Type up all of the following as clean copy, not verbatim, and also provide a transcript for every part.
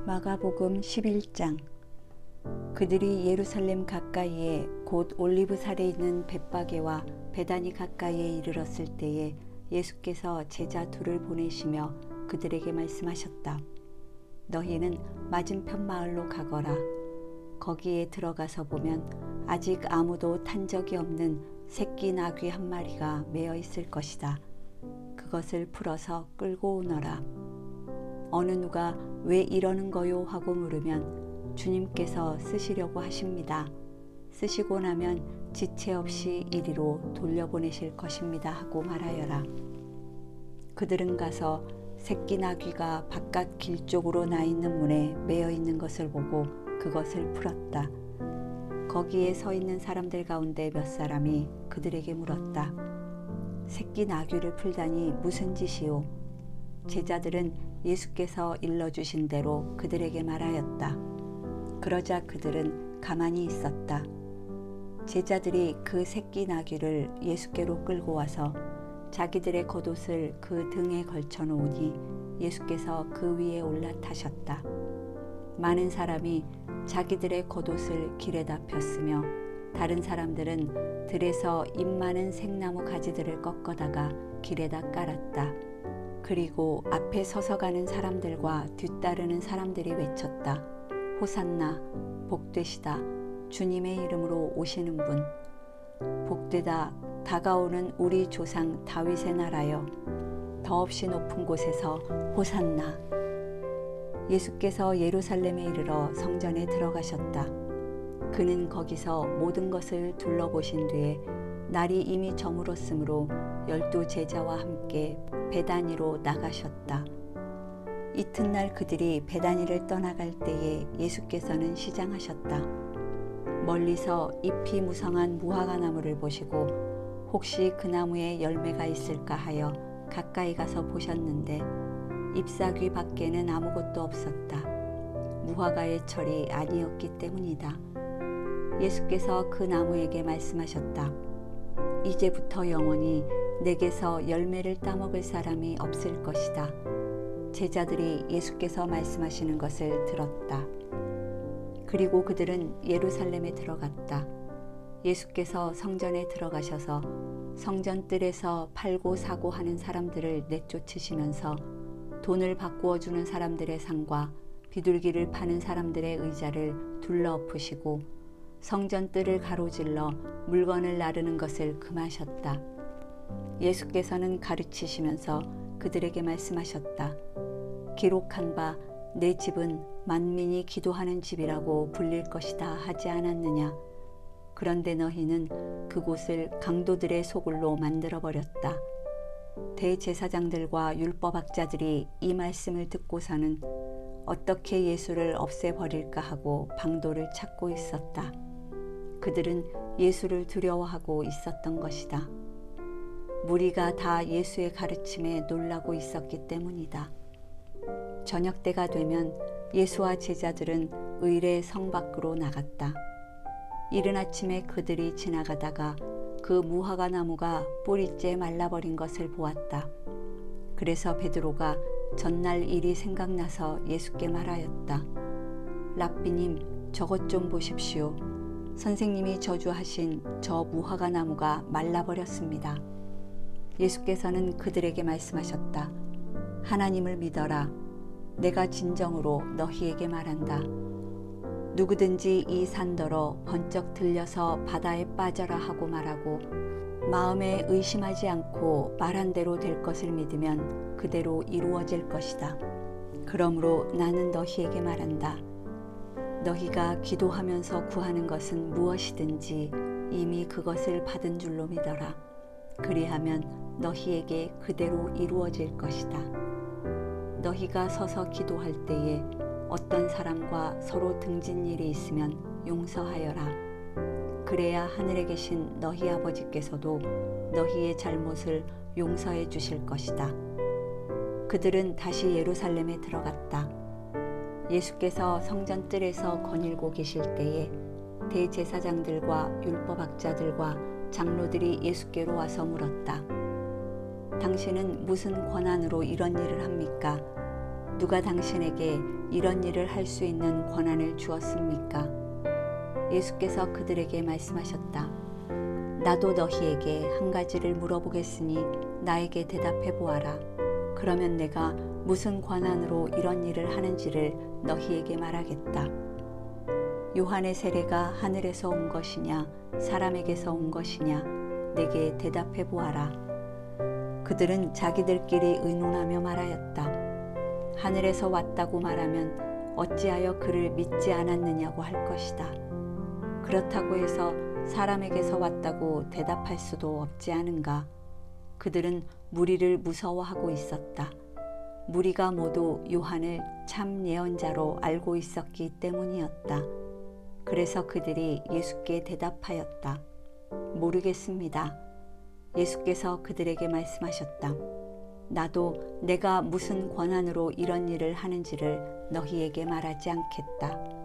마가복음 11장. 그들이 예루살렘 가까이에 곧 올리브산에 있는 벳바게와 베다니 가까이에 이르렀을 때에 예수께서 제자 둘을 보내시며 그들에게 말씀하셨다. 너희는 맞은편 마을로 가거라. 거기에 들어가서 보면 아직 아무도 탄 적이 없는 새끼 나귀 한 마리가 매어 있을 것이다. 그것을 풀어서 끌고 오너라. 어느 누가 왜 이러는 거요 하고 물으면 주님께서 쓰시려고 하십니다. 쓰시고 나면 지체 없이 이리로 돌려보내실 것입니다 하고 말하여라. 그들은 가서 새끼 나귀가 바깥 길 쪽으로 나 있는 문에 매어 있는 것을 보고 그것을 풀었다. 거기에 서 있는 사람들 가운데 몇 사람이 그들에게 물었다. 새끼 나귀를 풀다니 무슨 짓이요? 제자들은 예수께서 일러주신 대로 그들에게 말하였다. 그러자 그들은 가만히 있었다. 제자들이 그 새끼 나귀를 예수께로 끌고 와서 자기들의 겉옷을 그 등에 걸쳐 놓으니 예수께서 그 위에 올라타셨다. 많은 사람이 자기들의 겉옷을 길에다 폈으며 다른 사람들은 들에서 잎 많은 생나무 가지들을 꺾어다가 길에다 깔았다. 그리고 앞에 서서 가는 사람들과 뒤따르는 사람들이 외쳤다. 호산나, 복되시다. 주님의 이름으로 오시는 분. 복되다. 다가오는 우리 조상 다윗의 나라여. 더없이 높은 곳에서 호산나. 예수께서 예루살렘에 이르러 성전에 들어가셨다. 그는 거기서 모든 것을 둘러보신 뒤에 날이 이미 저물었으므로 12 제자와 함께 베다니로 나가셨다. 이튿날 그들이 베다니를 떠나갈 때에 예수께서는 시장하셨다. 멀리서 잎이 무성한 무화과 나무를 보시고 혹시 그 나무에 열매가 있을까 하여 가까이 가서 보셨는데 잎사귀 밖에는 아무것도 없었다. 무화과의 철이 아니었기 때문이다. 예수께서 그 나무에게 말씀하셨다. 이제부터 영원히 내게서 열매를 따먹을 사람이 없을 것이다. 제자들이 예수께서 말씀하시는 것을 들었다. 그리고 그들은 예루살렘에 들어갔다. 예수께서 성전에 들어가셔서 성전 뜰에서 팔고 사고 하는 사람들을 내쫓으시면서 돈을 바꾸어 주는 사람들의 상과 비둘기를 파는 사람들의 의자를 둘러엎으시고 성전 뜰을 가로질러 물건을 나르는 것을 금하셨다. 예수께서는 가르치시면서 그들에게 말씀하셨다. 기록한 바 내 집은 만민이 기도하는 집이라고 불릴 것이다 하지 않았느냐. 그런데 너희는 그곳을 강도들의 소굴로 만들어버렸다. 대제사장들과 율법학자들이 이 말씀을 듣고서는 어떻게 예수를 없애버릴까 하고 방도를 찾고 있었다. 그들은 예수를 두려워하고 있었던 것이다. 무리가 다 예수의 가르침에 놀라고 있었기 때문이다. 저녁 때가 되면 예수와 제자들은 의례 성 밖으로 나갔다. 이른 아침에 그들이 지나가다가 그 무화과 나무가 뿌리째 말라버린 것을 보았다. 그래서 베드로가 전날 일이 생각나서 예수께 말하였다. 랍비님, 저것 좀 보십시오. 선생님이 저주하신 저 무화과 나무가 말라버렸습니다. 예수께서는 그들에게 말씀하셨다. 하나님을 믿어라. 내가 진정으로 너희에게 말한다. 누구든지 이 산더러 번쩍 들려서 바다에 빠져라 하고 말하고 마음에 의심하지 않고 말한 대로 될 것을 믿으면 그대로 이루어질 것이다. 그러므로 나는 너희에게 말한다. 너희가 기도하면서 구하는 것은 무엇이든지 이미 그것을 받은 줄로 믿어라. 그리하면 너희에게 그대로 이루어질 것이다. 너희가 서서 기도할 때에 어떤 사람과 서로 등진 일이 있으면 용서하여라. 그래야 하늘에 계신 너희 아버지께서도 너희의 잘못을 용서해 주실 것이다. 그들은 다시 예루살렘에 들어갔다. 예수께서 성전 뜰에서 거닐고 계실 때에 대제사장들과 율법학자들과 장로들이 예수께로 와서 물었다. 당신은 무슨 권한으로 이런 일을 합니까? 누가 당신에게 이런 일을 할 수 있는 권한을 주었습니까? 예수께서 그들에게 말씀하셨다. 나도 너희에게 한 가지를 물어보겠으니 나에게 대답해 보아라. 그러면 내가 무슨 권한으로 이런 일을 하는지를 너희에게 말하겠다. 요한의 세례가 하늘에서 온 것이냐 사람에게서 온 것이냐 내게 대답해 보아라. 그들은 자기들끼리 의논하며 말하였다. 하늘에서 왔다고 말하면 어찌하여 그를 믿지 않았느냐고 할 것이다. 그렇다고 해서 사람에게서 왔다고 대답할 수도 없지 않은가. 그들은 무리를 무서워하고 있었다. 무리가 모두 요한을 참 예언자로 알고 있었기 때문이었다. 그래서 그들이 예수께 대답하였다. 모르겠습니다. 예수께서 그들에게 말씀하셨다. 나도 내가 무슨 권한으로 이런 일을 하는지를 너희에게 말하지 않겠다.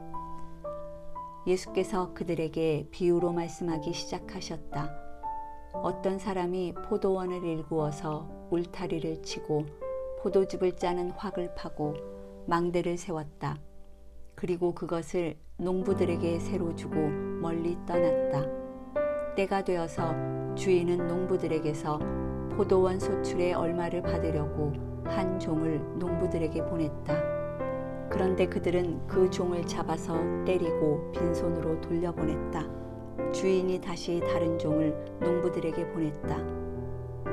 예수께서 그들에게 비유로 말씀하기 시작하셨다. 어떤 사람이 포도원을 일구어서 울타리를 치고 포도즙을 짜는 확을 파고 망대를 세웠다. 그리고 그것을 농부들에게 새로 주고 멀리 떠났다. 때가 되어서 주인은 농부들에게서 포도원 소출의 얼마를 받으려고 한 종을 농부들에게 보냈다. 그런데 그들은 그 종을 잡아서 때리고 빈손으로 돌려보냈다. 주인이 다시 다른 종을 농부들에게 보냈다.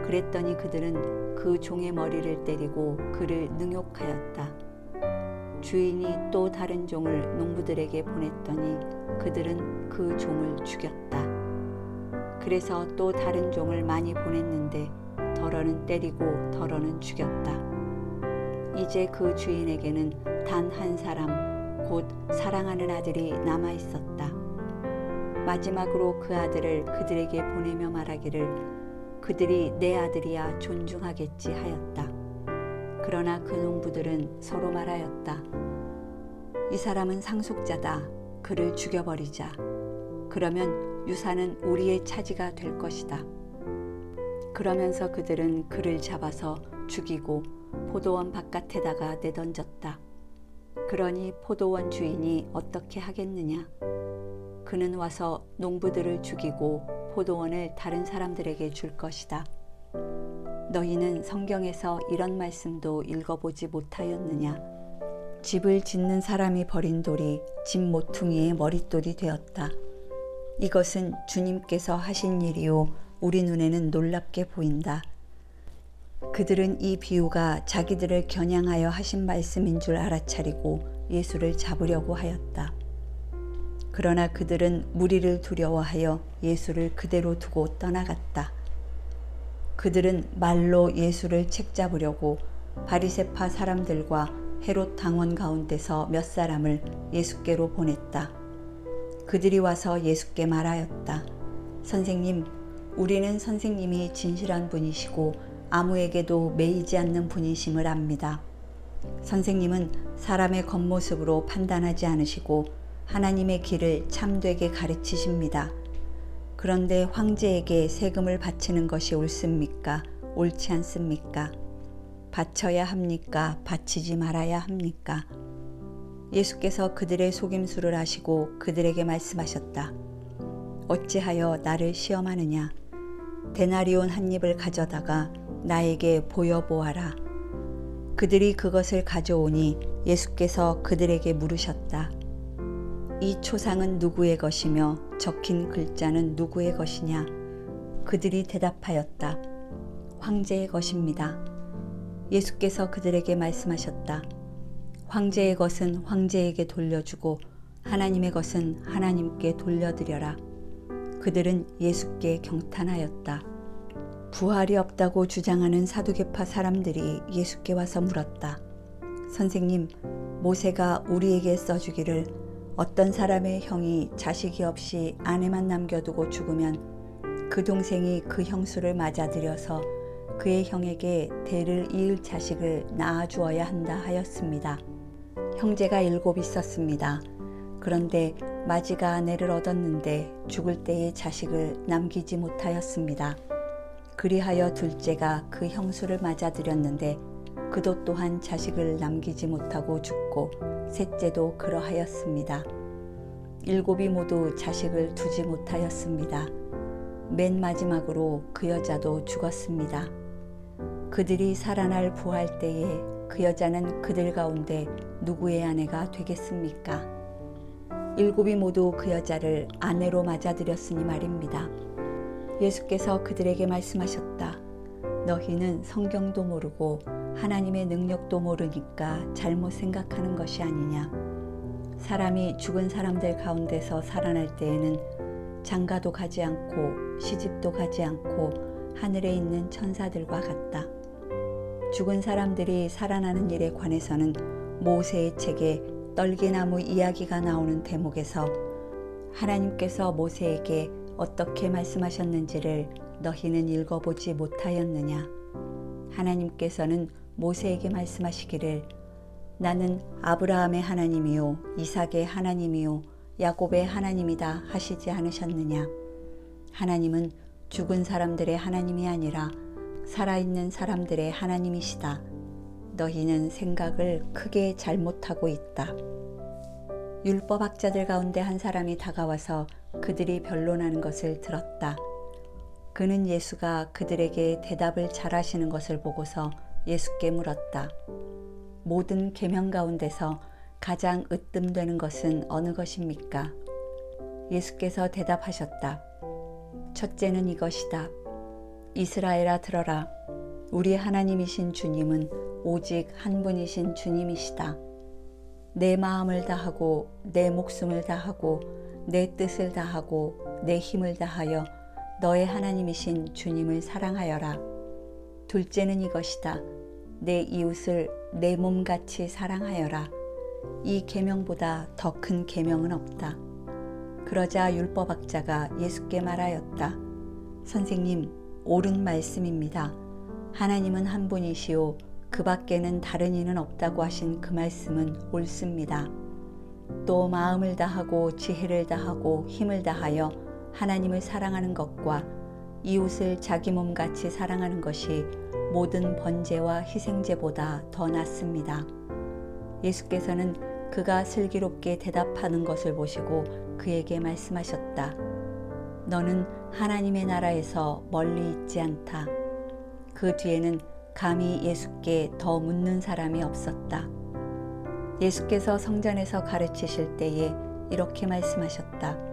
그랬더니 그들은 그 종의 머리를 때리고 그를 능욕하였다. 주인이 또 다른 종을 농부들에게 보냈더니 그들은 그 종을 죽였다. 그래서 또 다른 종을 많이 보냈는데 더러는 때리고 더러는 죽였다. 이제 그 주인에게는 단 한 사람, 곧 사랑하는 아들이 남아 있었다. 마지막으로 그 아들을 그들에게 보내며 말하기를 그들이 내 아들이야 존중하겠지 하였다. 그러나 그 농부들은 서로 말하였다. 이 사람은 상속자다. 그를 죽여버리자. 그러면 유산은 우리의 차지가 될 것이다. 그러면서 그들은 그를 잡아서 죽이고 포도원 바깥에다가 내던졌다. 그러니 포도원 주인이 어떻게 하겠느냐? 그는 와서 농부들을 죽이고 포도원을 다른 사람들에게 줄 것이다. 너희는 성경에서 이런 말씀도 읽어보지 못하였느냐? 집을 짓는 사람이 버린 돌이 집 모퉁이의 머릿돌이 되었다. 이것은 주님께서 하신 일이요 우리 눈에는 놀랍게 보인다. 그들은 이 비유가 자기들을 겨냥하여 하신 말씀인 줄 알아차리고 예수를 잡으려고 하였다. 그러나 그들은 무리를 두려워하여 예수를 그대로 두고 떠나갔다. 그들은 말로 예수를 책잡으려고 바리새파 사람들과 헤롯 당원 가운데서 몇 사람을 예수께로 보냈다. 그들이 와서 예수께 말하였다. 선생님, 우리는 선생님이 진실한 분이시고 아무에게도 매이지 않는 분이심을 압니다. 선생님은 사람의 겉모습으로 판단하지 않으시고 하나님의 길을 참되게 가르치십니다. 그런데 황제에게 세금을 바치는 것이 옳습니까? 옳지 않습니까? 바쳐야 합니까? 바치지 말아야 합니까? 예수께서 그들의 속임수를 아시고 그들에게 말씀하셨다. 어찌하여 나를 시험하느냐? 데나리온 한 입을 가져다가 나에게 보여보아라. 그들이 그것을 가져오니 예수께서 그들에게 물으셨다. 이 초상은 누구의 것이며 적힌 글자는 누구의 것이냐? 그들이 대답하였다. 황제의 것입니다. 예수께서 그들에게 말씀하셨다. 황제의 것은 황제에게 돌려주고 하나님의 것은 하나님께 돌려드려라. 그들은 예수께 경탄하였다. 부활이 없다고 주장하는 사두개파 사람들이 예수께 와서 물었다. 선생님, 모세가 우리에게 써주기를 어떤 사람의 형이 자식이 없이 아내만 남겨두고 죽으면 그 동생이 그 형수를 맞아들여서 그의 형에게 대를 이을 자식을 낳아주어야 한다 하였습니다. 형제가 7 있었습니다. 그런데 마지가 아내를 얻었는데 죽을 때에 자식을 남기지 못하였습니다. 그리하여 둘째가 그 형수를 맞아들였는데 그 그도 또한 자식을 남기지 못하고 죽고 셋째도 그러하였습니다. 7이 모두 자식을 두지 못하였습니다. 맨 마지막으로 그 여자도 죽었습니다. 그들이 살아날 부활 때에 그 여자는 그들 가운데 누구의 아내가 되겠습니까? 7이 모두 그 여자를 아내로 맞아들였으니 말입니다. 예수께서 그들에게 말씀하셨다. 너희는 성경도 모르고 하나님의 능력도 모르니까 잘못 생각하는 것이 아니냐. 사람이 죽은 사람들 가운데서 살아날 때에는 장가도 가지 않고 시집도 가지 않고 하늘에 있는 천사들과 같다. 죽은 사람들이 살아나는 일에 관해서는 모세의 책에 떨기나무 이야기가 나오는 대목에서 하나님께서 모세에게 어떻게 말씀하셨는지를 너희는 읽어보지 못하였느냐. 하나님께서는 모세에게 말씀하시기를 나는 아브라함의 하나님이요 이삭의 하나님이요 야곱의 하나님이다 하시지 않으셨느냐. 하나님은 죽은 사람들의 하나님이 아니라 살아있는 사람들의 하나님이시다. 너희는 생각을 크게 잘못하고 있다. 율법학자들 가운데 한 사람이 다가와서 그들이 변론하는 것을 들었다. 그는 예수가 그들에게 대답을 잘하시는 것을 보고서 예수께 물었다. 모든 계명 가운데서 가장 으뜸되는 것은 어느 것입니까? 예수께서 대답하셨다. 첫째는 이것이다. 이스라엘아 들어라. 우리 하나님이신 주님은 오직 한 분이신 주님이시다. 내 마음을 다하고 내 목숨을 다하고 내 뜻을 다하고 내 힘을 다하여 너의 하나님이신 주님을 사랑하여라. 둘째는 이것이다. 내 이웃을 내 몸같이 사랑하여라. 이 계명보다 더 큰 계명은 없다. 그러자 율법학자가 예수께 말하였다. 선생님, 옳은 말씀입니다. 하나님은 한 분이시오 그 밖에는 다른 이는 없다고 하신 그 말씀은 옳습니다. 또 마음을 다하고 지혜를 다하고 힘을 다하여 하나님을 사랑하는 것과 이웃을 자기 몸같이 사랑하는 것이 모든 번제와 희생제보다 더 낫습니다. 예수께서는 그가 슬기롭게 대답하는 것을 보시고 그에게 말씀하셨다. 너는 하나님의 나라에서 멀리 있지 않다. 그 뒤에는 감히 예수께 더 묻는 사람이 없었다. 예수께서 성전에서 가르치실 때에 이렇게 말씀하셨다.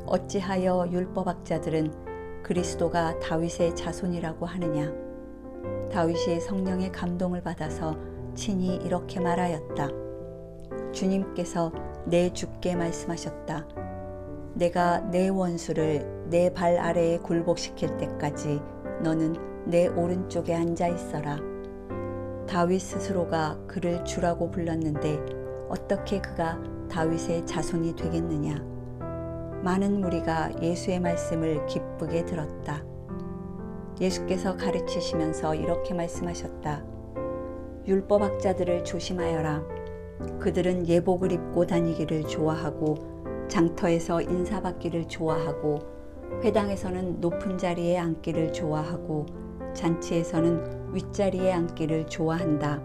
어찌하여 율법학자들은 그리스도가 다윗의 자손이라고 하느냐. 다윗이 성령의 감동을 받아서 친히 이렇게 말하였다. 주님께서 내 주께 말씀하셨다. 내가 내 원수를 내 발 아래에 굴복시킬 때까지 너는 내 오른쪽에 앉아 있어라. 다윗 스스로가 그를 주라고 불렀는데 어떻게 그가 다윗의 자손이 되겠느냐. 많은 무리가 예수의 말씀을 기쁘게 들었다. 예수께서 가르치시면서 이렇게 말씀하셨다. 율법학자들을 조심하여라. 그들은 예복을 입고 다니기를 좋아하고 장터에서 인사받기를 좋아하고 회당에서는 높은 자리에 앉기를 좋아하고 잔치에서는 윗자리에 앉기를 좋아한다.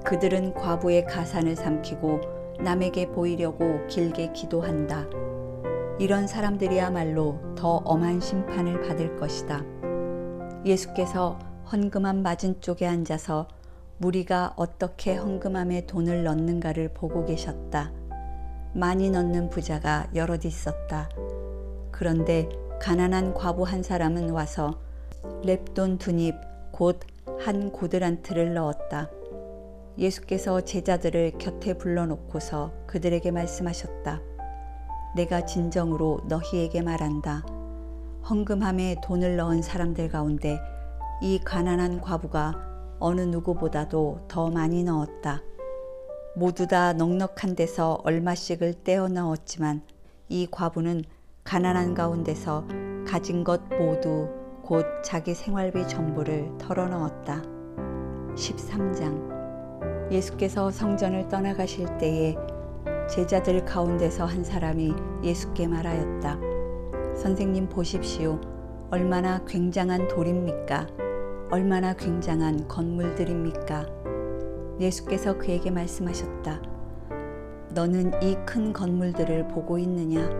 그들은 과부의 가산을 삼키고 남에게 보이려고 길게 기도한다. 이런 사람들이야말로 더 엄한 심판을 받을 것이다. 예수께서 헌금함 맞은쪽에 앉아서 무리가 어떻게 헌금함에 돈을 넣는가를 보고 계셨다. 많이 넣는 부자가 여럿 있었다. 그런데 가난한 과부 한 사람은 와서 렙돈 2닙 곧 한 고드란트를 넣었다. 예수께서 제자들을 곁에 불러놓고서 그들에게 말씀하셨다. 내가 진정으로 너희에게 말한다. 헌금함에 돈을 넣은 사람들 가운데 이 가난한 과부가 어느 누구보다도 더 많이 넣었다. 모두 다 넉넉한 데서 얼마씩을 떼어 넣었지만 이 과부는 가난한 가운데서 가진 것 모두 곧 자기 생활비 전부를 털어 넣었다. 13장. 예수께서 성전을 떠나가실 때에 제자들 가운데서 한 사람이 예수께 말하였다. 선생님 보십시오. 얼마나 굉장한 돌입니까? 얼마나 굉장한 건물들입니까? 예수께서 그에게 말씀하셨다. 너는 이 큰 건물들을 보고 있느냐?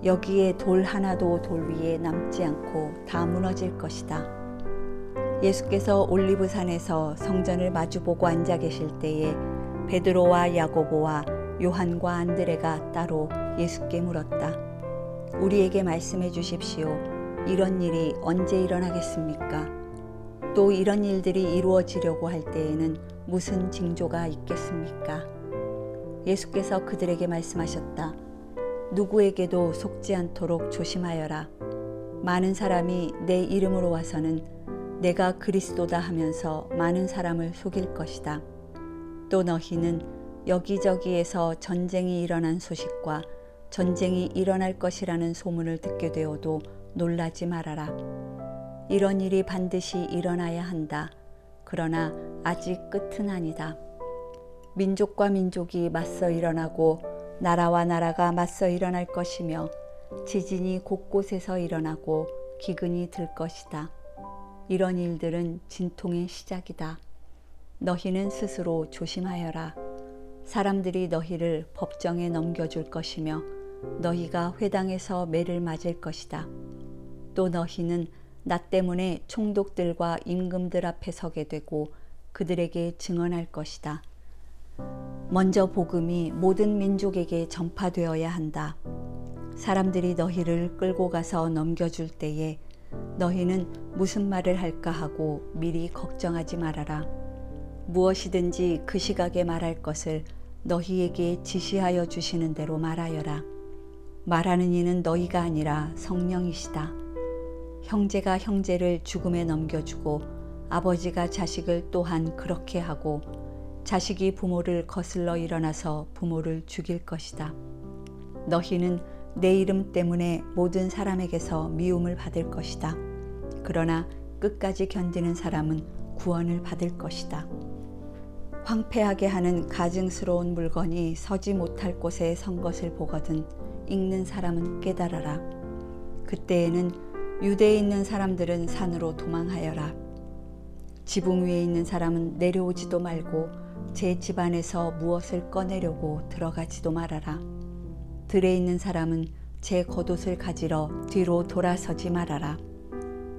여기에 돌 하나도 돌 위에 남지 않고 다 무너질 것이다. 예수께서 올리브산에서 성전을 마주보고 앉아 계실 때에 베드로와 야고보와 요한과 안드레가 따로 예수께 물었다. 우리에게 말씀해 주십시오. 이런 일이 언제 일어나겠습니까? 또 이런 일들이 이루어지려고 할 때에는 무슨 징조가 있겠습니까? 예수께서 그들에게 말씀하셨다. 누구에게도 속지 않도록 조심하여라. 많은 사람이 내 이름으로 와서는 내가 그리스도다 하면서 많은 사람을 속일 것이다. 또 너희는 여기저기에서 전쟁이 일어난 소식과 전쟁이 일어날 것이라는 소문을 듣게 되어도 놀라지 말아라. 이런 일이 반드시 일어나야 한다. 그러나 아직 끝은 아니다. 민족과 민족이 맞서 일어나고 나라와 나라가 맞서 일어날 것이며 지진이 곳곳에서 일어나고 기근이 들 것이다. 이런 일들은 진통의 시작이다. 너희는 스스로 조심하여라. 사람들이 너희를 법정에 넘겨줄 것이며 너희가 회당에서 매를 맞을 것이다. 또 너희는 나 때문에 총독들과 임금들 앞에 서게 되고 그들에게 증언할 것이다. 먼저 복음이 모든 민족에게 전파되어야 한다. 사람들이 너희를 끌고 가서 넘겨줄 때에 너희는 무슨 말을 할까 하고 미리 걱정하지 말아라. 무엇이든지 그 시각에 말할 것을 너희에게 지시하여 주시는 대로 말하여라. 말하는 이는 너희가 아니라 성령이시다. 형제가 형제를 죽음에 넘겨주고 아버지가 자식을 또한 그렇게 하고 자식이 부모를 거슬러 일어나서 부모를 죽일 것이다. 너희는 내 이름 때문에 모든 사람에게서 미움을 받을 것이다. 그러나 끝까지 견디는 사람은 구원을 받을 것이다. 황폐하게 하는 가증스러운 물건이 서지 못할 곳에 선 것을 보거든 읽는 사람은 깨달아라. 그때에는 유대에 있는 사람들은 산으로 도망하여라. 지붕 위에 있는 사람은 내려오지도 말고 제 집안에서 무엇을 꺼내려고 들어가지도 말아라. 들에 있는 사람은 제 겉옷을 가지러 뒤로 돌아서지 말아라.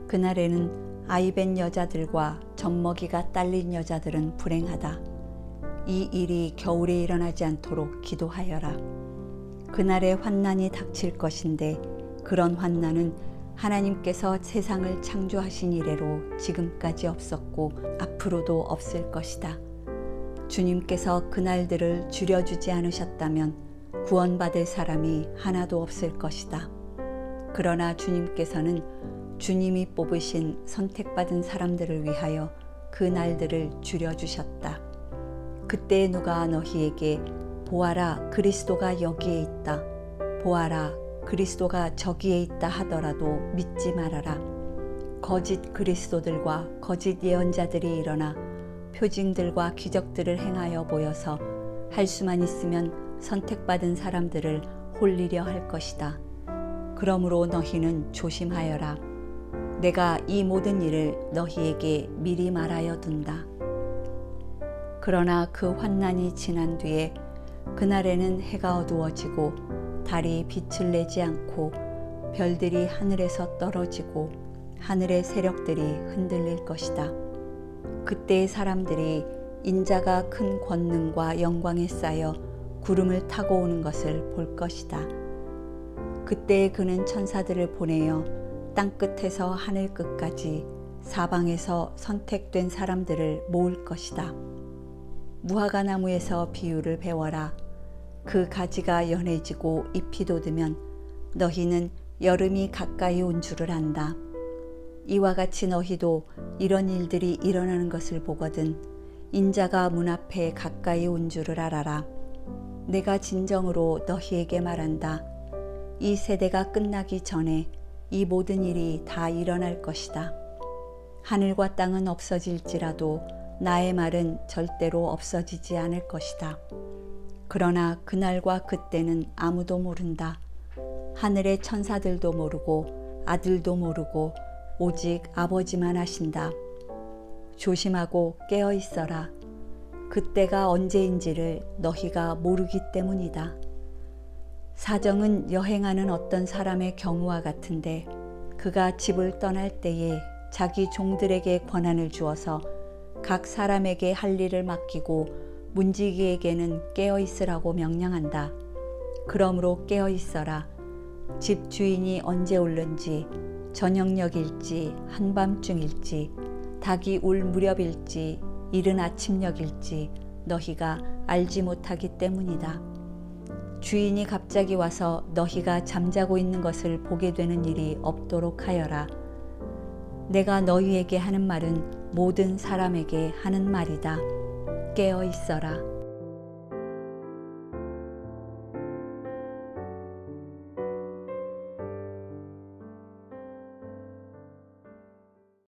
그날에는 아이벤 여자들과 젖먹이가 딸린 여자들은 불행하다. 이 일이 겨울에 일어나지 않도록 기도하여라. 그날에 환난이 닥칠 것인데 그런 환난은 하나님께서 세상을 창조하신 이래로 지금까지 없었고 앞으로도 없을 것이다. 주님께서 그날들을 줄여주지 않으셨다면 구원받을 사람이 하나도 없을 것이다. 그러나 주님께서는 주님이 뽑으신 선택받은 사람들을 위하여 그 날들을 줄여주셨다. 그때 누가 너희에게 보아라 그리스도가 여기에 있다. 보아라 그리스도가 저기에 있다 하더라도 믿지 말아라. 거짓 그리스도들과 거짓 예언자들이 일어나 표징들과 기적들을 행하여 보여서 할 수만 있으면 선택받은 사람들을 홀리려 할 것이다. 그러므로 너희는 조심하여라. 내가 이 모든 일을 너희에게 미리 말하여 둔다. 그러나 그 환난이 지난 뒤에 그날에는 해가 어두워지고 달이 빛을 내지 않고 별들이 하늘에서 떨어지고 하늘의 세력들이 흔들릴 것이다. 그때의 사람들이 인자가 큰 권능과 영광에 쌓여 구름을 타고 오는 것을 볼 것이다. 그때에 그는 천사들을 보내어 땅끝에서 하늘 끝까지 사방에서 선택된 사람들을 모을 것이다. 무화과 나무에서 비유를 배워라. 그 가지가 연해지고 잎이 돋으면 너희는 여름이 가까이 온 줄을 안다. 이와 같이 너희도 이런 일들이 일어나는 것을 보거든 인자가 문 앞에 가까이 온 줄을 알아라. 내가 진정으로 너희에게 말한다. 이 세대가 끝나기 전에 이 모든 일이 다 일어날 것이다. 하늘과 땅은 없어질지라도 나의 말은 절대로 없어지지 않을 것이다. 그러나 그날과 그때는 아무도 모른다. 하늘의 천사들도 모르고 아들도 모르고 오직 아버지만 아신다. 조심하고 깨어 있어라. 그때가 언제인지를 너희가 모르기 때문이다. 사정은 여행하는 어떤 사람의 경우와 같은데 그가 집을 떠날 때에 자기 종들에게 권한을 주어서 각 사람에게 할 일을 맡기고 문지기에게는 깨어 있으라고 명령한다. 그러므로 깨어 있어라. 집 주인이 언제 올는지 저녁녘일지 한밤중일지 닭이 울 무렵일지 이른 아침녘일지 너희가 알지 못하기 때문이다. 주인이 갑자기 와서 너희가 잠자고 있는 것을 보게 되는 일이 없도록 하여라. 내가 너희에게 하는 말은 모든 사람에게 하는 말이다. 깨어 있어라.